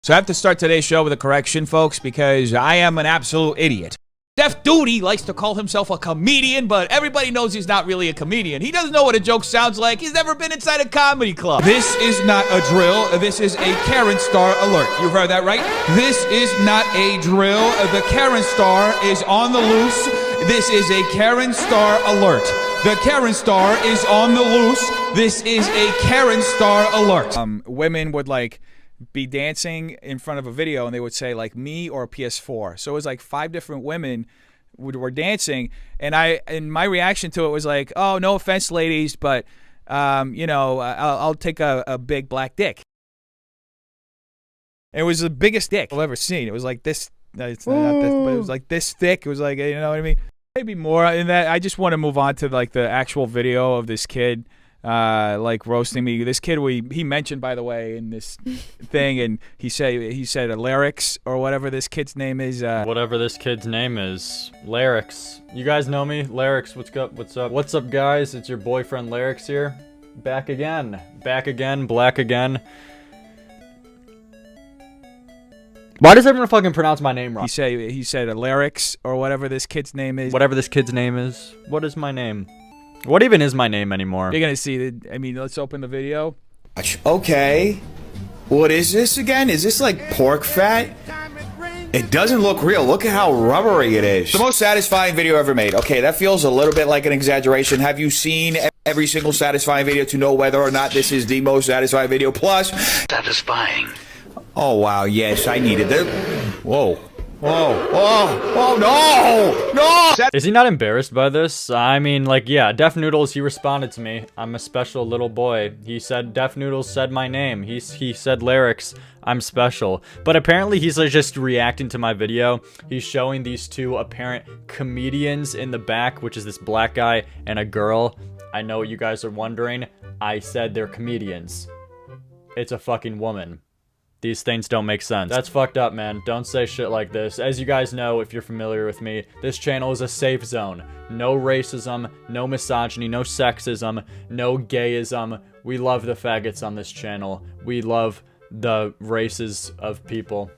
So I have to start today's show with a correction, folks, because I am an absolute idiot. Def Duty likes to call himself a comedian, but everybody knows he's not really a comedian. He doesn't know what a joke sounds like. He's never been inside a comedy club. This is not a drill. This is a Karen Star alert. You heard that right? This is not a drill. The Karen Star is on the loose. This is a Karen Star alert. The Karen Star is on the loose. This is a Karen Star alert. Women would be dancing in front of a video and they would say me or a PS4. So it was 5 different women were dancing, and my reaction to it was oh, no offense, ladies, but I'll take a big black dick. It was the biggest dick I've ever seen. It was this. It's not this, but it was this thick. It was you know what I mean? Maybe more in that. I just want to move on to the actual video of this kid roasting me. This kid he mentioned, by the way, in this thing, and he said a Lerix or whatever this kid's name is. Whatever this kid's name is, Lerix. You guys know me, Lerix. What's up? What's up, guys? It's your boyfriend Lerix here, back again, black again. Why does everyone fucking pronounce my name wrong? He said a Lerix or whatever this kid's name is. Whatever this kid's name is. What is my name? What even is my name anymore? You're gonna see. Let's open the video. Okay. What is this again? Is this pork fat? It doesn't look real. Look at how rubbery it is. The most satisfying video ever made. Okay, that feels a little bit like an exaggeration. Have you seen every single satisfying video to know whether or not this is the most satisfying video? Plus, satisfying. Oh, wow. Yes, I needed it. Whoa. Oh, no! Is he not embarrassed by this? I mean, yeah, Def Noodles, he responded to me. I'm a special little boy. He said, Def Noodles said my name. He said, Lerix, I'm special. But apparently he's just reacting to my video. He's showing these two apparent comedians in the back, which is this black guy and a girl. I know what you guys are wondering. I said they're comedians. It's a fucking woman. These things don't make sense. That's fucked up, man. Don't say shit like this. As you guys know, if you're familiar with me, this channel is a safe zone. No racism, no misogyny, no sexism, no gayism. We love the faggots on this channel. We love the races of people.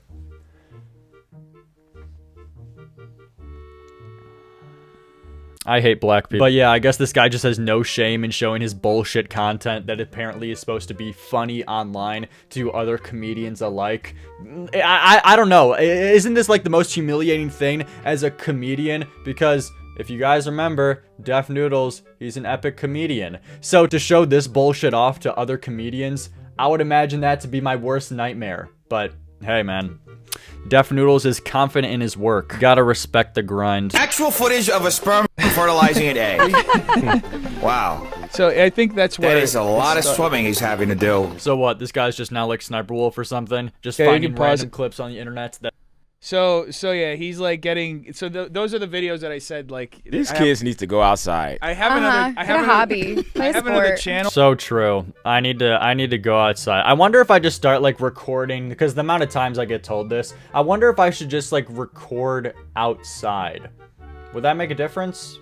I hate black people. But yeah, I guess this guy just has no shame in showing his bullshit content that apparently is supposed to be funny online to other comedians alike. I don't know. Isn't this the most humiliating thing as a comedian? Because if you guys remember, Def Noodles, he's an epic comedian. So to show this bullshit off to other comedians, I would imagine that to be my worst nightmare. But hey, man. Def Noodles is confident in his work. Gotta respect the grind. Actual footage of a sperm fertilizing an egg. Wow. So I think that's what. That is a lot of swimming he's having to do. So what? This guy's just now Sniper Wolf or something? Just finding random clips on the internet that. So yeah, he's getting. So those are the videos that I said these kids need to go outside. I have another hobby. I have another channel. So true. I need to go outside. I wonder if I just start recording, because the amount of times I get told this. I wonder if I should just record outside. Would that make a difference?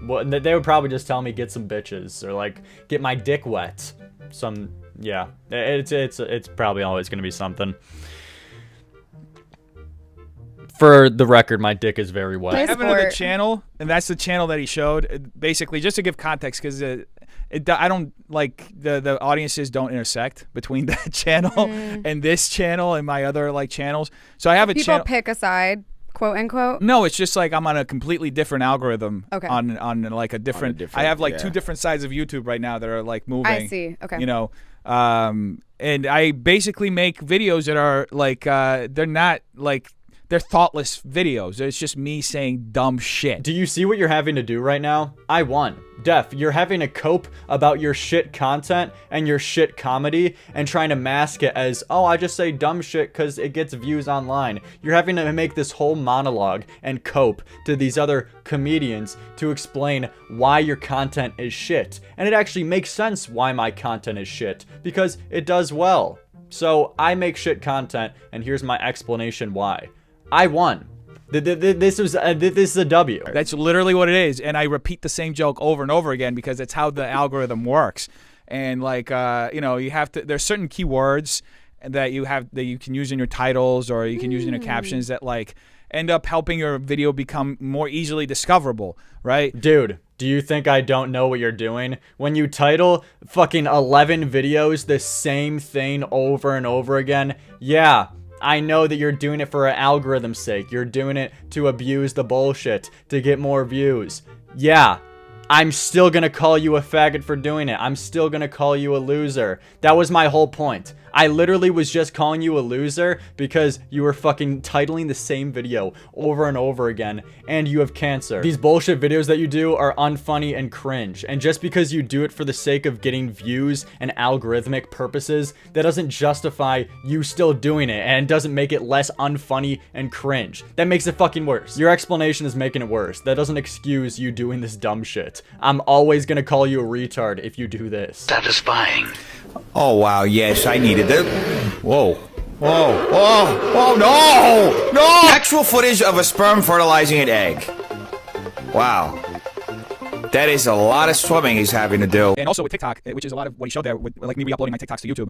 Well, they would probably just tell me get some bitches or get my dick wet. Yeah. It's probably always gonna be something. For the record, my dick is very wet. I have another channel, and that's the channel that he showed. Basically, just to give context, because I don't the audiences don't intersect between that channel and this channel and my other channels. So I have a channel. People pick a side, quote unquote. No, it's just I'm on a completely different algorithm. Okay. On a different. I have 2 different sides of YouTube right now that are moving. I see. Okay. And I basically make videos that are they're not they're thoughtless videos. It's just me saying dumb shit. Do you see what you're having to do right now? I won. Def, you're having to cope about your shit content and your shit comedy and trying to mask it as, oh, I just say dumb shit because it gets views online. You're having to make this whole monologue and cope to these other comedians to explain why your content is shit. And it actually makes sense why my content is shit, because it does well. So I make shit content, and here's my explanation why. I won. This is a W. That's literally what it is, and I repeat the same joke over and over again because it's how the algorithm works. And you have to. There's certain keywords that you can use in your titles or you can use in your captions that like end up helping your video become more easily discoverable, right? Dude, do you think I don't know what you're doing? When you title fucking 11 videos the same thing over and over again, yeah, I know that you're doing it for an algorithm's sake. You're doing it to abuse the bullshit, to get more views. Yeah, I'm still gonna call you a faggot for doing it. I'm still gonna call you a loser. That was my whole point. I literally was just calling you a loser because you were fucking titling the same video over and over again, and you have cancer. These bullshit videos that you do are unfunny and cringe, and just because you do it for the sake of getting views and algorithmic purposes, that doesn't justify you still doing it, and doesn't make it less unfunny and cringe. That makes it fucking worse. Your explanation is making it worse. That doesn't excuse you doing this dumb shit. I'm always gonna call you a retard if you do this. Satisfying. Oh, wow, yes, I needed that. Whoa. Whoa. Whoa. Whoa, no! No! Actual footage of a sperm fertilizing an egg. Wow. That is a lot of swimming he's having to do. And also with TikTok, which is a lot of what he showed there, with like me re-uploading my TikToks to YouTube.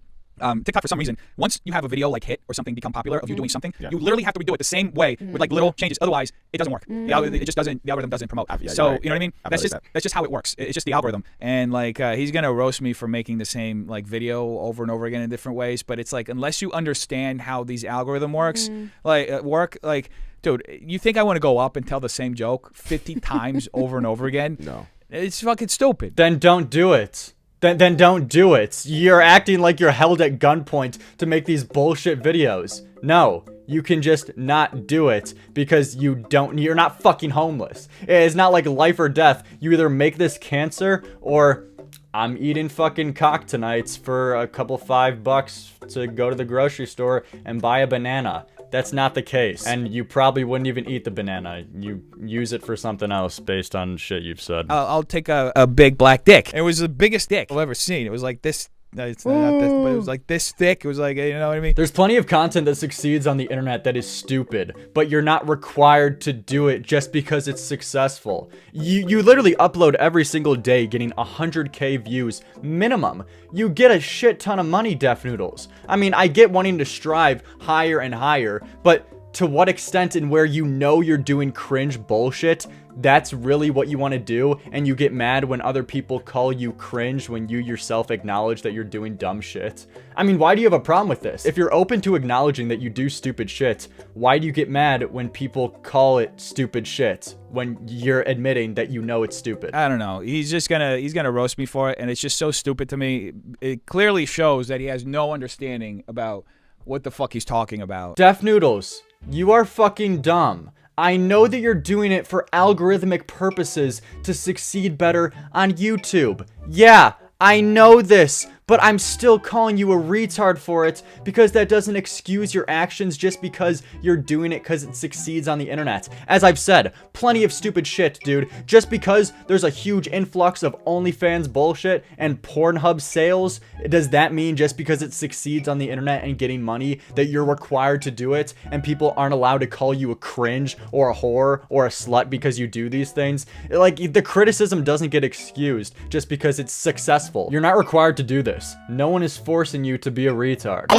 TikTok, for some reason, once you have a video like hit or something become popular of you doing something, you literally have to redo it the same way with like little changes. Otherwise, it doesn't work. It just doesn't. The algorithm doesn't promote. So you know what I mean? That's just how it works. It's just the algorithm. And like he's gonna roast me for making the same like video over and over again in different ways. But it's like unless you understand how these algorithm works, like. Dude, you think I want to go up and tell the same joke 50 times over and over again? No. It's fucking stupid. Then don't do it. Then don't do it. You're acting like you're held at gunpoint to make these bullshit videos. No, you can just not do it because you're not fucking homeless. It's not like life or death. You either make this cancer or I'm eating fucking cock tonight for a couple $5 to go to the grocery store and buy a banana. That's not the case. And you probably wouldn't even eat the banana. You use it for something else based on shit you've said. I'll take a big black dick. It was the biggest dick I've ever seen. It was like this. It's not this, but it was like this thick. It was like, you know what I mean? There's plenty of content that succeeds on the internet that is stupid, but you're not required to do it just because it's successful. You literally upload every single day getting 100K views minimum. You get a shit ton of money, Def Noodles. I mean, I get wanting to strive higher and higher, but to what extent and where you know you're doing cringe bullshit, that's really what you want to do, and you get mad when other people call you cringe when you yourself acknowledge that you're doing dumb shit. I mean, why do you have a problem with this? If you're open to acknowledging that you do stupid shit, why do you get mad when people call it stupid shit when you're admitting that you know it's stupid? I don't know. He's gonna roast me for it, and it's just so stupid to me. It clearly shows that he has no understanding about what the fuck he's talking about. Def Noodles, you are fucking dumb. I know that you're doing it for algorithmic purposes to succeed better on YouTube. Yeah, I know this, but I'm still calling you a retard for it because that doesn't excuse your actions just because you're doing it because it succeeds on the internet. As I've said, plenty of stupid shit, dude. Just because there's a huge influx of OnlyFans bullshit and Pornhub sales, does that mean just because it succeeds on the internet and getting money that you're required to do it and people aren't allowed to call you a cringe or a whore or a slut because you do these things? Like, the criticism doesn't get excused just because it's successful. You're not required to do this. No one is forcing you to be a retard.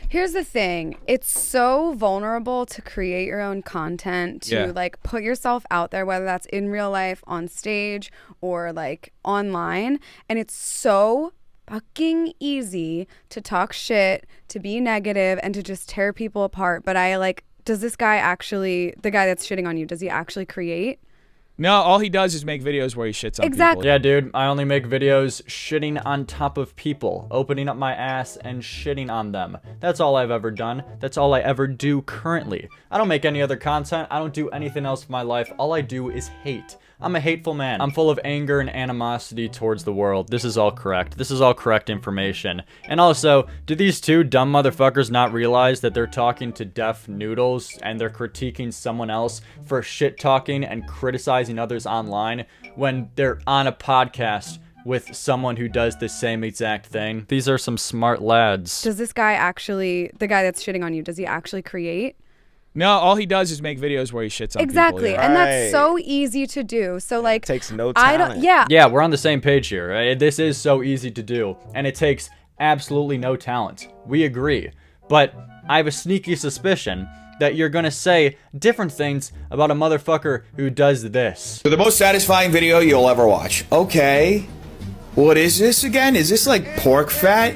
Here's the thing. It's so vulnerable to create your own content, to like put yourself out there, whether that's in real life, on stage, or like online. And it's so fucking easy to talk shit, to be negative, and to just tear people apart. But does this guy actually, the guy that's shitting on you, does he actually create? No, all he does is make videos where he shits on people. Yeah, dude, I only make videos shitting on top of people, opening up my ass and shitting on them. That's all I've ever done. That's all I ever do currently. I don't make any other content. I don't do anything else with my life. All I do is hate. I'm a hateful man. I'm full of anger and animosity towards the world. This is all correct. This is all correct information. And also, do these two dumb motherfuckers not realize that they're talking to Def Noodles and they're critiquing someone else for shit talking and criticizing others online when they're on a podcast with someone who does the same exact thing? These are some smart lads. Does this guy actually, the guy that's shitting on you, does he actually create? No, all he does is make videos where he shits on Exactly, people. and that's so easy to do. So like, takes no I talent. don't. Yeah. Yeah, we're on the same page here. Right? This is so easy to do, and it takes absolutely no talent. We agree. But I have a sneaky suspicion that you're gonna say different things about a motherfucker who does this. The most satisfying video you'll ever watch. Okay. What is this again? Is this like pork fat?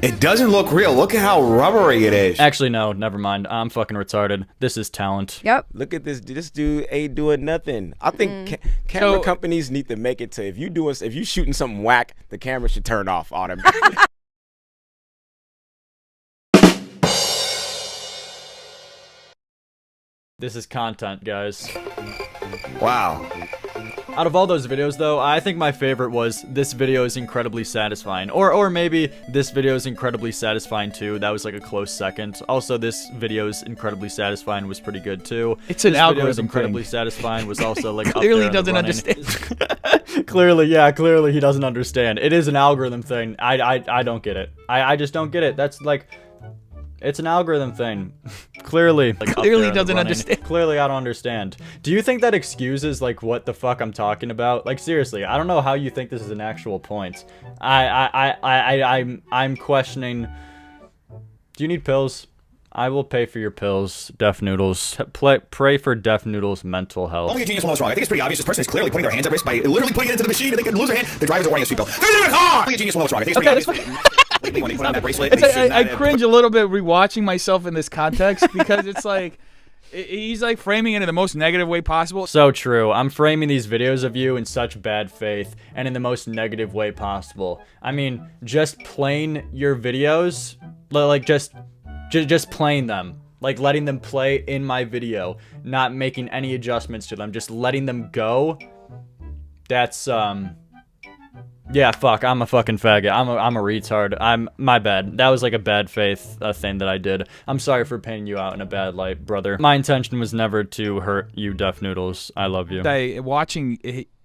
It doesn't look real. Look at how rubbery it is. Actually, no, never mind. I'm fucking retarded. This is talent. Yep. Look at this. This dude ain't doing nothing. I think camera companies need to make it to if you shooting something whack, the camera should turn off automatically. This is content, guys. Wow. Out of all those videos, though, I think my favorite was this video is incredibly satisfying. Or maybe this video is incredibly satisfying too. That was like a close second. Also, this video is incredibly satisfying was pretty good too. It's an this algorithm video is incredibly thing. satisfying was also like Clearly up there doesn't in the running. understand. Clearly he doesn't understand. It is an algorithm thing. I don't get it. I just don't get it. That's like, it's an algorithm thing. Clearly. Like, Clearly doesn't understand. Clearly I don't understand. Do you think that excuses like what the fuck I'm talking about? Like seriously, I don't know how you think this is an actual point. I'm questioning. Do you need pills? I will pay for your pills, Def Noodles. Pray for Def Noodles' mental health. Only a genius will know what's wrong. I think it's pretty obvious. This person is clearly putting their hands at risk by literally putting it into the machine and they could lose their hand. The drivers are warning us people. They're in a car! Only a genius will know what's wrong. I think it's pretty obvious. When they put on that bracelet, It's they like, should I not- cringe a little bit rewatching myself in this context because it's like he's like framing it in the most negative way possible. So true. I'm framing these videos of you in such bad faith and in the most negative way possible. I mean, just playing your videos, like just playing them. Like letting them play in my video, not making any adjustments to them, just letting them go. That's yeah, fuck, I'm a fucking faggot. I'm a retard. My bad. That was like a bad faith thing that I did. I'm sorry for painting you out in a bad light, brother. My intention was never to hurt you, Def Noodles. I love you. Watching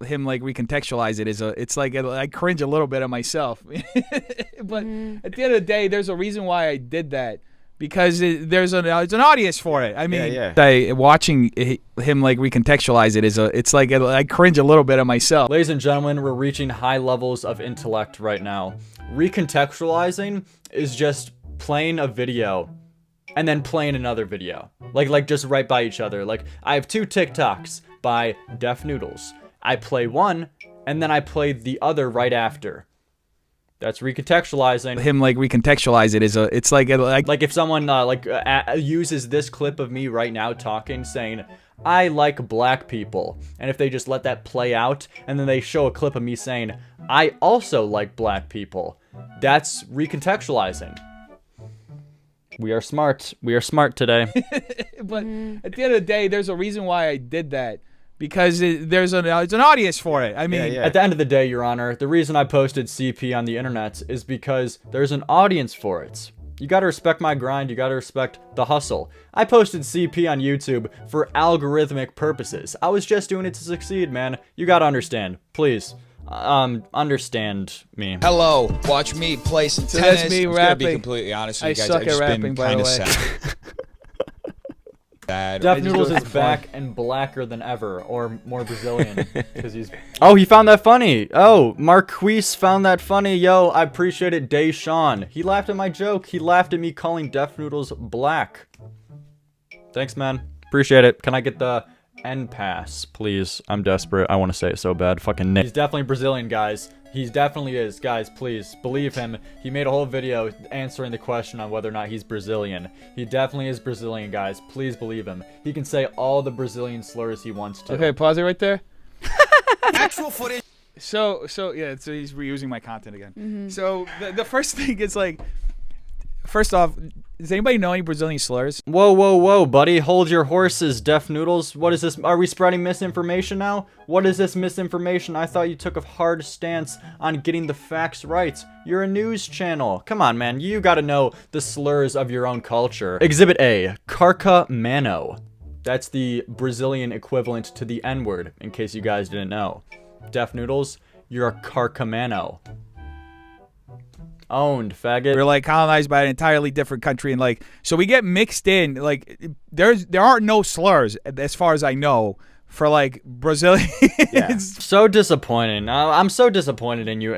him like recontextualize it it's like I cringe a little bit at myself. But at the end of the day, there's a reason why I did that. Because there's an audience for it. I mean, watching him like recontextualize it it's like I cringe a little bit at myself. Ladies and gentlemen, we're reaching high levels of intellect right now. Recontextualizing is just playing a video and then playing another video. Like just right by each other. Like I have 2 TikToks by Def Noodles. I play one and then I play the other right after. That's recontextualizing. Him like recontextualize it it's like if someone uses this clip of me right now talking saying I like black people, and if they just let that play out and then they show a clip of me saying I also like black people, that's recontextualizing. We are smart today. But at the end of the day, there's a reason why I did that. Because there's an audience for it. I mean, At the end of the day, Your Honor, the reason I posted CP on the internet is because there's an audience for it. You gotta respect my grind, you gotta respect the hustle. I posted CP on YouTube for algorithmic purposes. I was just doing it to succeed, man. You gotta understand. Please. Understand me. Hello, watch me play some So tennis. that's me I'm just gonna be rapping. completely honest I with you guys. suck I've just at been rapping, by the kinda way. sad. Sad. Def just Noodles do it is for fun. back and blacker than ever, or more Brazilian, because he's... Oh, he found that funny! Oh, Marquise found that funny, yo, I appreciate it, Deshawn. He laughed at my joke, he laughed at me calling Def Noodles black. Thanks, man. Appreciate it. Can I get the end pass, please? I'm desperate, I want to say it so bad. Fucking Nick. He's definitely Brazilian, guys. He definitely is. Guys, please, believe him. He made a whole video answering the question on whether or not he's Brazilian. He definitely is Brazilian, guys. Please believe him. He can say all the Brazilian slurs he wants to. okay, pause it right there. Actual footage. So he's reusing my content again. So the first thing is like, first off, does anybody know any Brazilian slurs? Whoa, buddy. Hold your horses, Def Noodles. What is this? Are we spreading misinformation now? What is this misinformation? I thought you took a hard stance on getting the facts right. You're a news channel. Come on, man. You gotta know the slurs of your own culture. Exhibit A, Carca Mano. That's the Brazilian equivalent to the N-word, in case you guys didn't know. Def Noodles, you're a Carcamano. Owned, faggot. We're like colonized by an entirely different country, and like so we get mixed in. Like there are no slurs as far as I know for like Brazilians. Yeah. So disappointing. I'm so disappointed in you,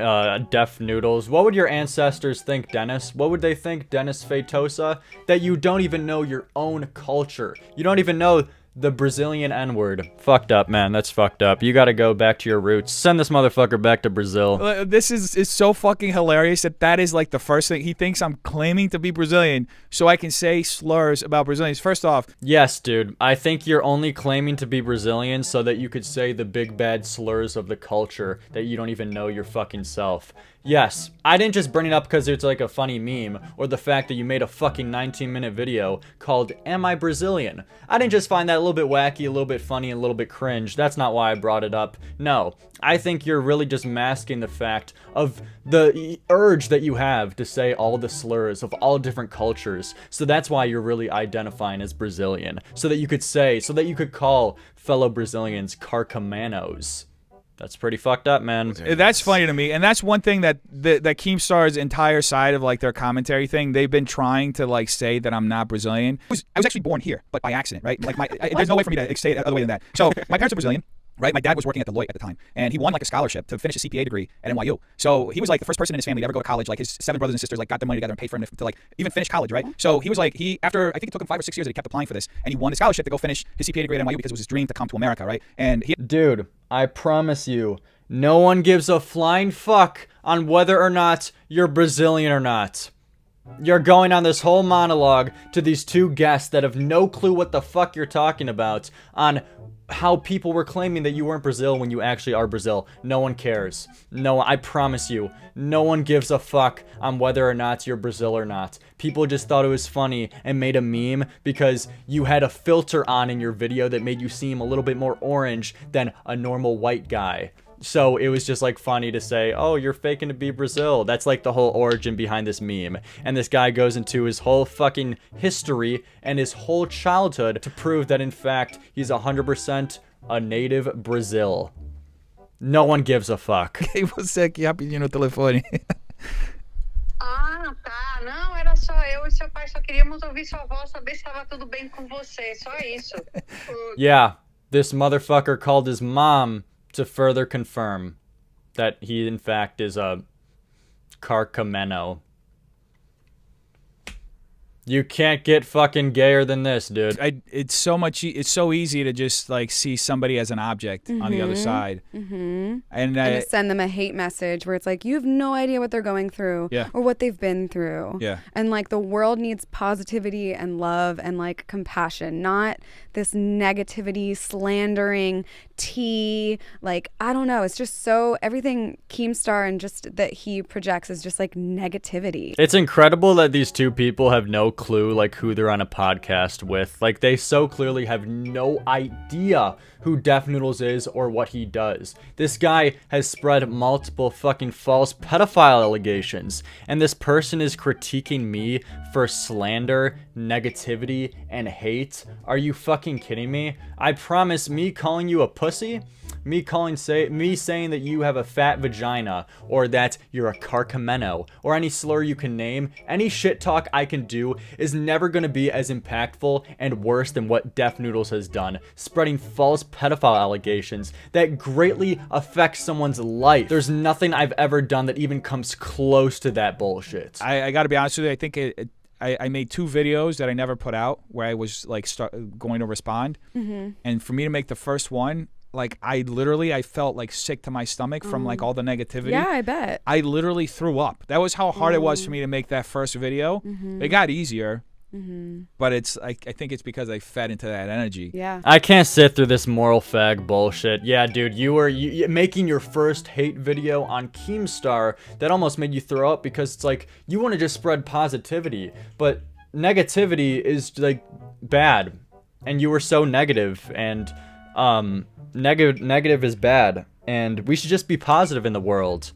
Deaf Noodles. What would your ancestors think, Dennis? What would they think, Dennis Feitosa? That you don't even know your own culture. You don't even know the Brazilian N-word. Fucked up, man. That's fucked up. You gotta go back to your roots. Send this motherfucker back to Brazil. This is so fucking hilarious that is like the first thing. He thinks I'm claiming to be Brazilian so I can say slurs about Brazilians. First off, Yes, dude. I think you're only claiming to be Brazilian so that you could say the big bad slurs of the culture that you don't even know your fucking self. Yes, I didn't just bring it up because it's like a funny meme or the fact that you made a fucking 19-minute video called Am I Brazilian? I didn't just find that a little bit wacky, a little bit funny, and a little bit cringe. That's not why I brought it up. No, I think you're really just masking the fact of the urge that you have to say all the slurs of all different cultures. So that's why you're really identifying as Brazilian. So that you could call fellow Brazilians carcamanos. That's pretty fucked up, man. that's funny to me, and that's one thing that Keemstar's entire side of like their commentary thing. They've been trying to like say that I'm not Brazilian. I was actually born here, but by accident, right? Like there's no way for me to say it other way than that. So my parents are Brazilian. Right, my dad was working at Deloitte at the time, and he won like a scholarship to finish a CPA degree at NYU. So he was like the first person in his family to ever go to college. Like his 7 brothers and sisters like got their money together and paid for him to like even finish college, right? So he was like after I think it took him 5 or 6 years that he kept applying for this, and he won the scholarship to go finish his CPA degree at NYU because it was his dream to come to America, right? And Dude, I promise you, no one gives a flying fuck on whether or not you're Brazilian or not. You're going on this whole monologue to these two guests that have no clue what the fuck you're talking about on how people were claiming that you weren't Brazil when you actually are Brazil. No one cares. No, I promise you, no one gives a fuck on whether or not you're Brazil or not. People just thought it was funny and made a meme because you had a filter on in your video that made you seem a little bit more orange than a normal white guy. So it was just like funny to say, oh, you're faking to be Brazil. That's like the whole origin behind this meme. And this guy goes into his whole fucking history and his whole childhood to prove that in fact he's 100% a native Brazil. No one gives a fuck. você aqui rapidinho no telefone. Ah, tá. Não, era só eu e seu pai. Só queríamos ouvir sua voz, saber se estava tudo bem com você. Só isso. Yeah, this motherfucker called his mom to further confirm that he in fact is a carcameno. You can't get fucking gayer than this, dude. It's so easy to just like see somebody as an object on the other side, and to send them a hate message where it's like you have no idea what they're going through or what they've been through. Yeah. And like the world needs positivity and love and like compassion, not this negativity, slandering, tea. Like I don't know. It's just so everything Keemstar and just that he projects is just like negativity. It's incredible that these two people have no clue like who they're on a podcast with. Like they so clearly have no idea who Deaf Noodles is or what he does. This guy has spread multiple fucking false pedophile allegations, and this person is critiquing me for slander, negativity, and hate. Are you fucking kidding me? I promise, me calling you a pussy, me saying that you have a fat vagina, or that you're a carcameno, or any slur you can name, any shit talk I can do is never gonna be as impactful and worse than what Deaf Noodles has done, spreading false pedophile allegations that greatly affect someone's life. There's nothing I've ever done that even comes close to that bullshit. I gotta be honest with you. I think I made 2 videos that I never put out where I was like going to respond, and for me to make the first one, like I felt like sick to my stomach from like all the negativity. Yeah, I bet. I literally threw up. That was how hard it was for me to make that first video. It got easier. But it's I think it's because I fed into that energy. Yeah. I can't sit through this moral fag bullshit. Yeah, dude, you were making your first hate video on Keemstar that almost made you throw up because it's like you want to just spread positivity, but negativity is like bad, and you were so negative, and negative is bad, and we should just be positive in the world.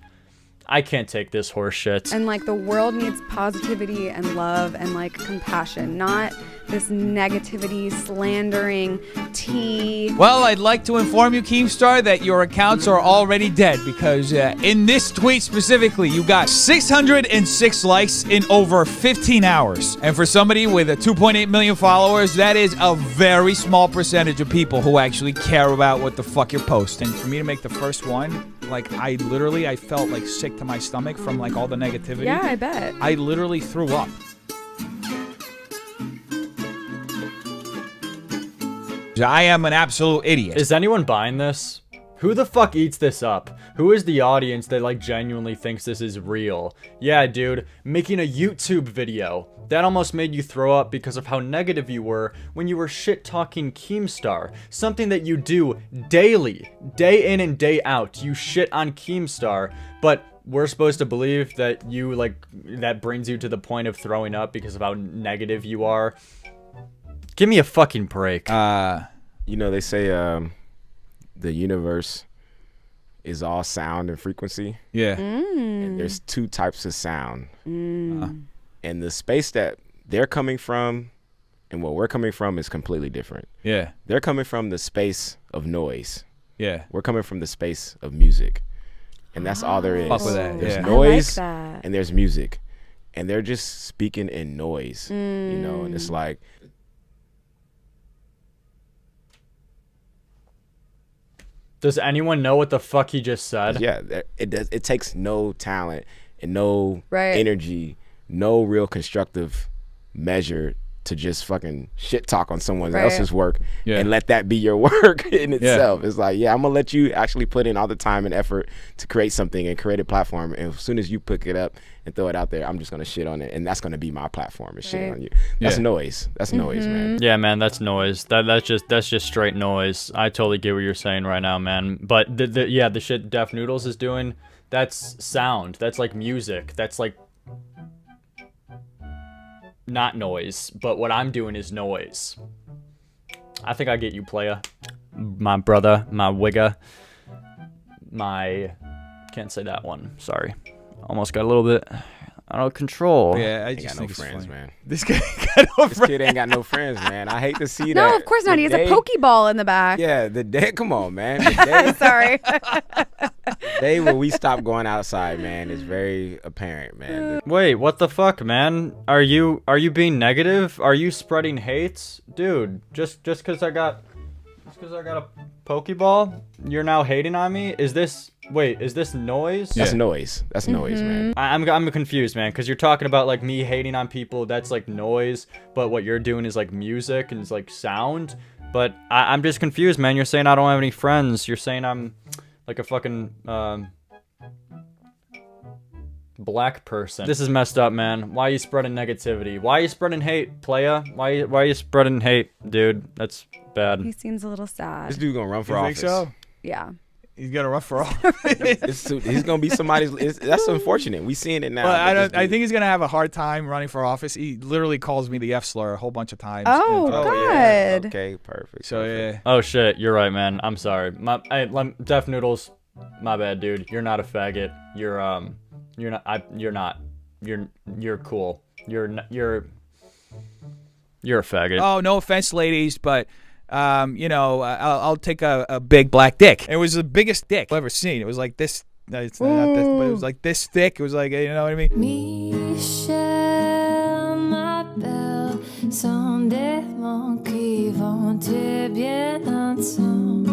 I can't take this horse shit. And like the world needs positivity and love and like compassion, not this negativity, slandering, tea. Well, I'd like to inform you, Keemstar, that your accounts are already dead because in this tweet specifically, you got 606 likes in over 15 hours. And for somebody with 2.8 million followers, that is a very small percentage of people who actually care about what the fuck you're posting. For me to make the first one, like I felt like sick to my stomach from like all the negativity. Yeah, I bet. I literally threw up. I am an absolute idiot. Is anyone buying this? Who the fuck eats this up? Who is the audience that like genuinely thinks this is real? Yeah, dude, making a YouTube video. That almost made you throw up because of how negative you were when you were shit-talking Keemstar. Something that you do daily, day in and day out. You shit on Keemstar, but we're supposed to believe that you like that brings you to the point of throwing up because of how negative you are. Give me a fucking break. You know, they say the universe is all sound and frequency. Yeah. And there's two types of sound. And the space that they're coming from and what we're coming from is completely different. Yeah. They're coming from the space of noise. Yeah. We're coming from the space of music. And that's all there is. Fuck with that. There's Yeah. noise I like that. and there's music. And they're just speaking in noise, you know, and it's like, Does anyone know what the fuck he just said? yeah, it takes no talent and no Right. energy, no real constructive measure to just fucking shit talk on someone Right. else's work Yeah. and let that be your work in itself. It's like, yeah, I'm gonna let you actually put in all the time and effort to create something and create a platform. And as soon as you pick it up and throw it out there, I'm just gonna shit on it, and that's gonna be my platform and shit Right. on you. That's Yeah. noise. That's noise, man. Yeah, man, that's noise. That's just straight noise. I totally get what you're saying right now, man. But the shit Def Noodles is doing, that's sound. That's like music. That's like not noise. But what I'm doing is noise. I think I get you, playa. My brother, my wigger, my can't say that one. Sorry, almost got a little bit out of control. Yeah, I Ain't just got no think it's friends, funny. man. This guy got no This friends. kid ain't got no friends, man. I hate to see that. No, of course not. He has a Pokeball in the back. Yeah, the day. Come on, man. The Sorry. day when we stop going outside, man, is very apparent, man. Wait, what the fuck, man? Are you being negative? Are you spreading hate? Dude, just cuz I got a Pokeball, you're now hating on me? Is this noise? That's noise. That's noise, man. I'm confused, man, because you're talking about like me hating on people. That's like noise, but what you're doing is like music and it's like sound. But I'm just confused, man. You're saying I don't have any friends. You're saying I'm like a fucking black person. This is messed up, man. Why are you spreading negativity? Why are you spreading hate, playa? Why are you spreading hate, dude? That's bad. He seems a little sad. This dude gonna run for You office. think so? Yeah. He's gonna run for office. He's gonna be somebody's. That's unfortunate. We seeing it now. Well, but this I dude- think he's gonna have a hard time running for office. He literally calls me the F slur a whole bunch of times. Oh, And- yeah. good. Okay, perfect. So perfect. yeah. Oh shit, you're right, man. I'm sorry. Def Noodles, my bad, dude. You're not a faggot. You're not. You're cool. You're a faggot. Oh, no offense, ladies, but I'll take a big black dick. It was the biggest dick I've ever seen. It was like this. It's not this, but it was like this thick. It was like, you know what I mean? Michel m'appelle, sont des mots qui vont très bien ensemble,